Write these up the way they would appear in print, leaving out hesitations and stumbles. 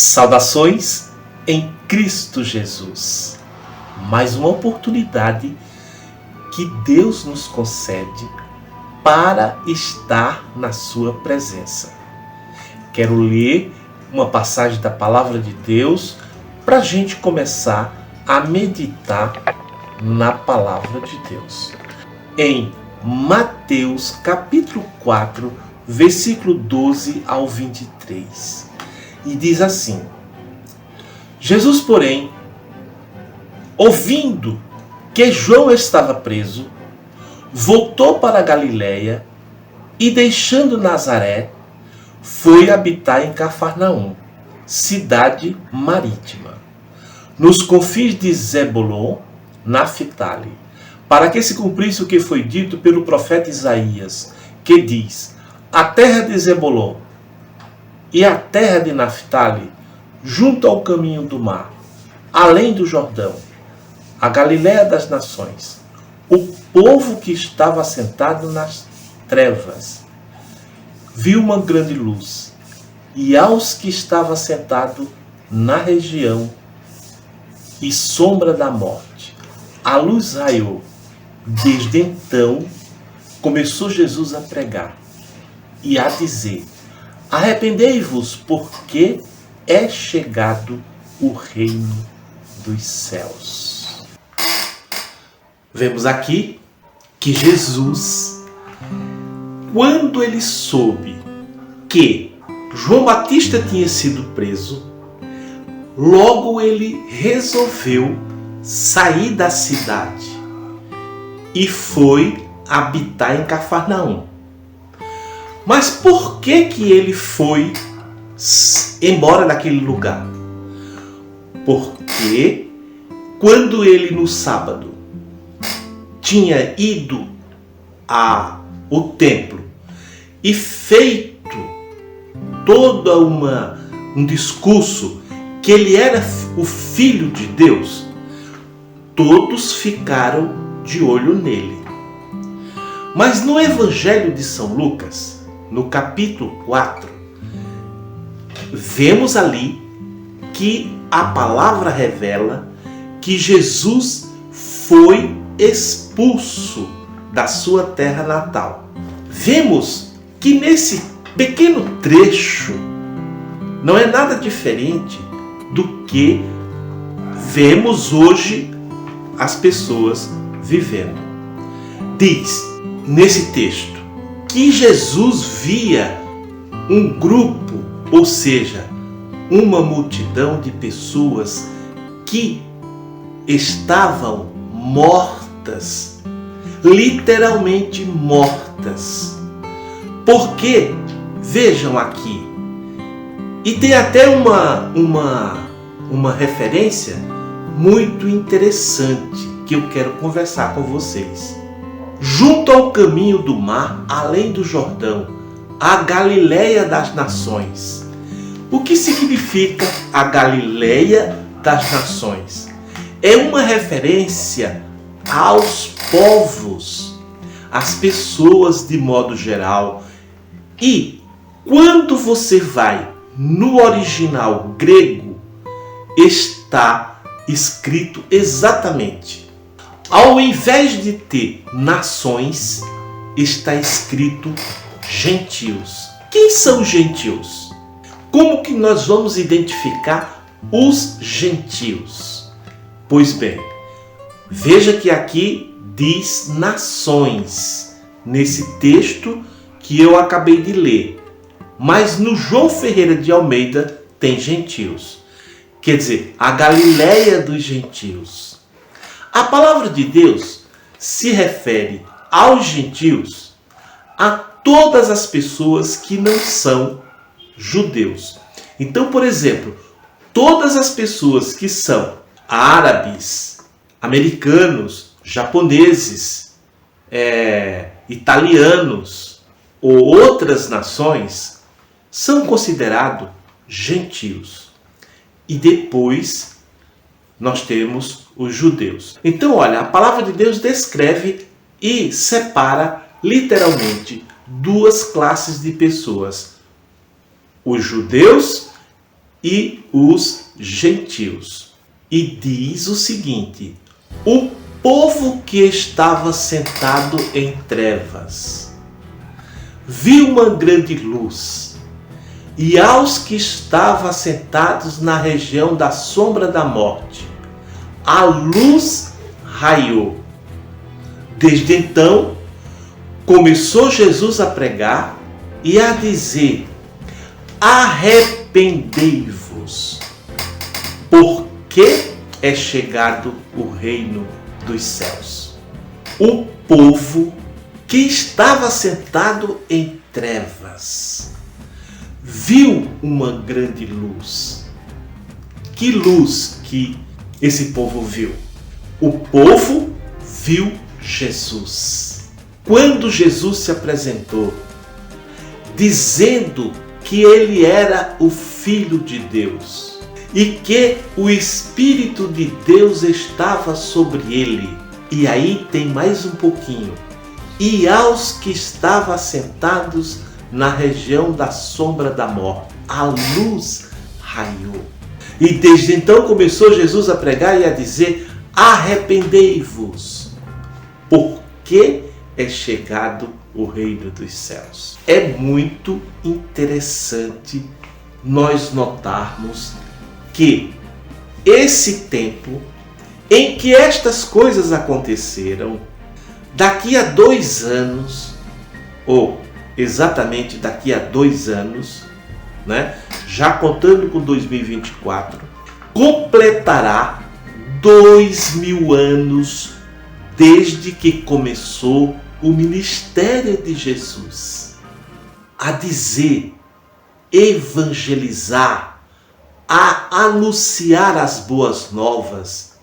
Saudações em Cristo Jesus. Mais uma oportunidade que Deus nos concede para estar na sua presença. Quero ler uma passagem da Palavra de Deus para a gente começar a meditar na Palavra de Deus. Em Mateus capítulo 4, versículo 12 ao 23. E diz assim: Jesus, porém, ouvindo que João estava preso, voltou para a Galiléia e, deixando Nazaré, foi habitar em Cafarnaum, cidade marítima, nos confins de Zebulon, Naftali, para que se cumprisse o que foi dito pelo profeta Isaías, que diz: a terra de Zebulon e a terra de Naftali, junto ao caminho do mar, além do Jordão, a Galiléia das nações, o povo que estava assentado nas trevas viu uma grande luz, e aos que estavam assentados na região e sombra da morte, a luz raiou. Desde então começou Jesus a pregar e a dizer: arrependei-vos, porque é chegado o reino dos céus. Vemos aqui que Jesus, quando ele soube que João Batista tinha sido preso, logo ele resolveu sair da cidade e foi habitar em Cafarnaum. Mas por que ele foi embora daquele lugar? Porque quando ele no sábado tinha ido ao templo e feito todo um discurso que ele era o Filho de Deus, todos ficaram de olho nele. Mas no Evangelho de São Lucas, no capítulo 4, vemos ali que a palavra revela que Jesus foi expulso da sua terra natal. Vemos que nesse pequeno trecho não é nada diferente do que vemos hoje as pessoas vivendo. Diz nesse texto que Jesus via um grupo, ou seja, uma multidão de pessoas que estavam mortas, literalmente mortas. Porque, vejam aqui, e tem até uma referência muito interessante que eu quero conversar com vocês. Junto ao caminho do mar, além do Jordão, a Galiléia das nações. O que significa a Galiléia das nações? É uma referência aos povos, às pessoas de modo geral. E quando você vai no original grego, está escrito exatamente: ao invés de ter nações, está escrito gentios. Quem são os gentios? Como que nós vamos identificar os gentios? Pois bem, veja que aqui diz nações, nesse texto que eu acabei de ler. Mas no João Ferreira de Almeida tem gentios. Quer dizer, a Galiléia dos gentios. A palavra de Deus se refere aos gentios, a todas as pessoas que não são judeus. Então, por exemplo, todas as pessoas que são árabes, americanos, japoneses, italianos ou outras nações são considerados gentios. E depois nós temos os judeus. Então, olha, a palavra de Deus descreve e separa literalmente duas classes de pessoas: os judeus e os gentios. E diz o seguinte: o povo que estava sentado em trevas viu uma grande luz, e aos que estavam sentados na região da sombra da morte, a luz raiou. Desde então, começou Jesus a pregar e a dizer: arrependei-vos, porque é chegado o reino dos céus. O povo que estava sentado em trevas viu uma grande luz. Que luz que esse povo viu? O povo viu Jesus. Quando Jesus se apresentou, dizendo que ele era o Filho de Deus e que o Espírito de Deus estava sobre ele. E aí tem mais um pouquinho. E aos que estavam sentados na região da sombra da morte, a luz raiou. E desde então começou Jesus a pregar e a dizer: arrependei-vos, porque é chegado o reino dos céus. É muito interessante nós notarmos que esse tempo em que estas coisas aconteceram, daqui a 2 anos, ou exatamente daqui a 2 anos, já contando com 2024, completará 2000 anos desde que começou o ministério de Jesus a dizer, evangelizar, a anunciar as boas novas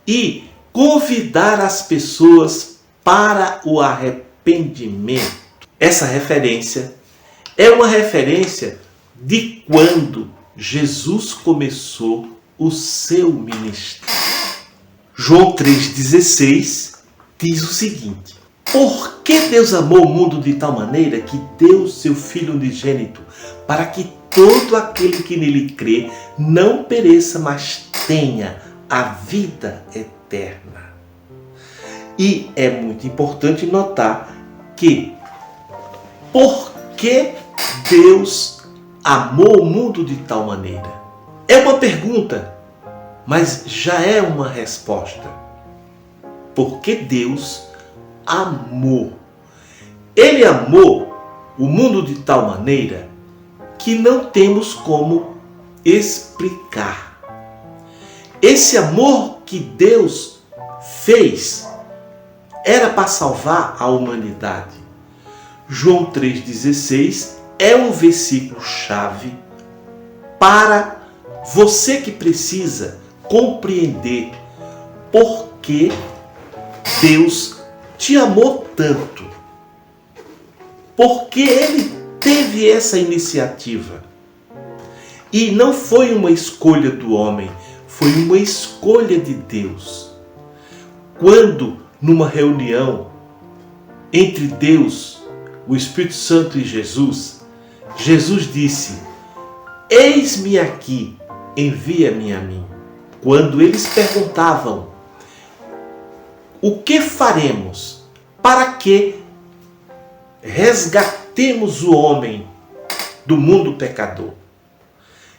e convidar as pessoas para o arrependimento. Essa referência é uma referência de quando Jesus começou o seu ministério. João 3,16 diz o seguinte: porque Deus amou o mundo de tal maneira que deu seu Filho unigênito, para que todo aquele que nele crê não pereça, mas tenha a vida eterna. E é muito importante notar que porque Deus amou o mundo de tal maneira? É uma pergunta, mas já é uma resposta. Porque Deus amou. Ele amou o mundo de tal maneira que não temos como explicar. Esse amor que Deus fez era para salvar a humanidade. João 3,16 é um versículo chave para você que precisa compreender por que Deus te amou tanto. Porque Ele teve essa iniciativa. E não foi uma escolha do homem, foi uma escolha de Deus. Quando, numa reunião entre Deus, o Espírito Santo e Jesus, Jesus disse: eis-me aqui, envia-me a mim. Quando eles perguntavam: o que faremos para que resgatemos o homem do mundo pecador?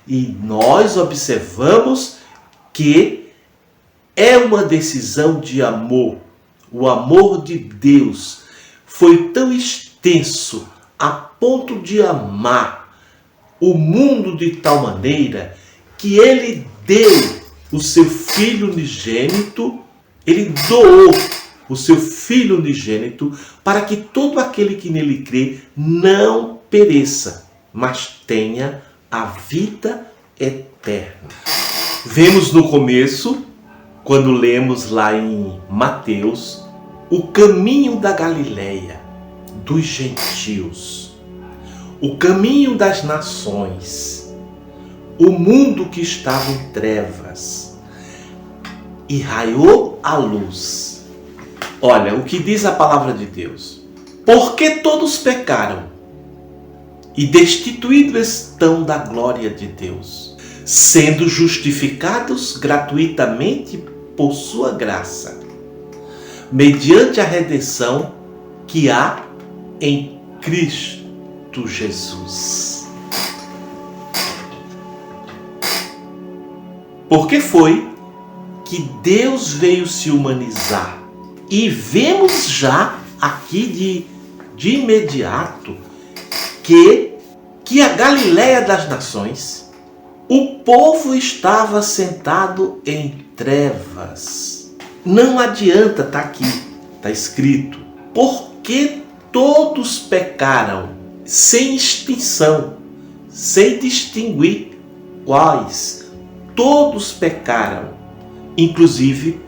E nós observamos que é uma decisão de amor. O amor de Deus foi tão extenso a ponto de amar o mundo de tal maneira que Ele deu o seu Filho unigênito, Ele doou o seu Filho unigênito para que todo aquele que nele crê não pereça, mas tenha a vida eterna. Vemos no começo, quando lemos lá em Mateus, o caminho da Galileia, dos gentios, o caminho das nações, o mundo que estava em trevas, e raiou a luz. Olha o que diz a palavra de Deus: porque todos pecaram e destituídos estão da glória de Deus, sendo justificados gratuitamente por sua graça, mediante a redenção que há em Cristo Jesus. Porque foi que Deus veio se humanizar. E vemos já aqui de imediato que a Galileia das Nações, o povo estava sentado em trevas. Não adianta, está aqui, está escrito, porque todos pecaram sem extinção, sem distinguir quais. Todos pecaram, inclusive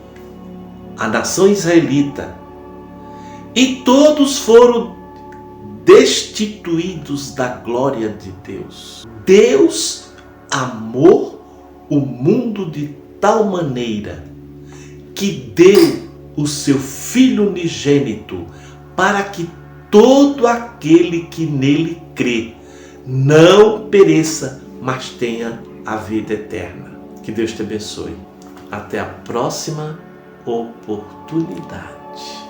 a nação israelita, e todos foram destituídos da glória de Deus. Deus amou o mundo de tal maneira que deu o seu Filho unigênito para que todo aquele que nele crê não pereça, mas tenha a vida eterna. Que Deus te abençoe. Até a próxima oportunidade.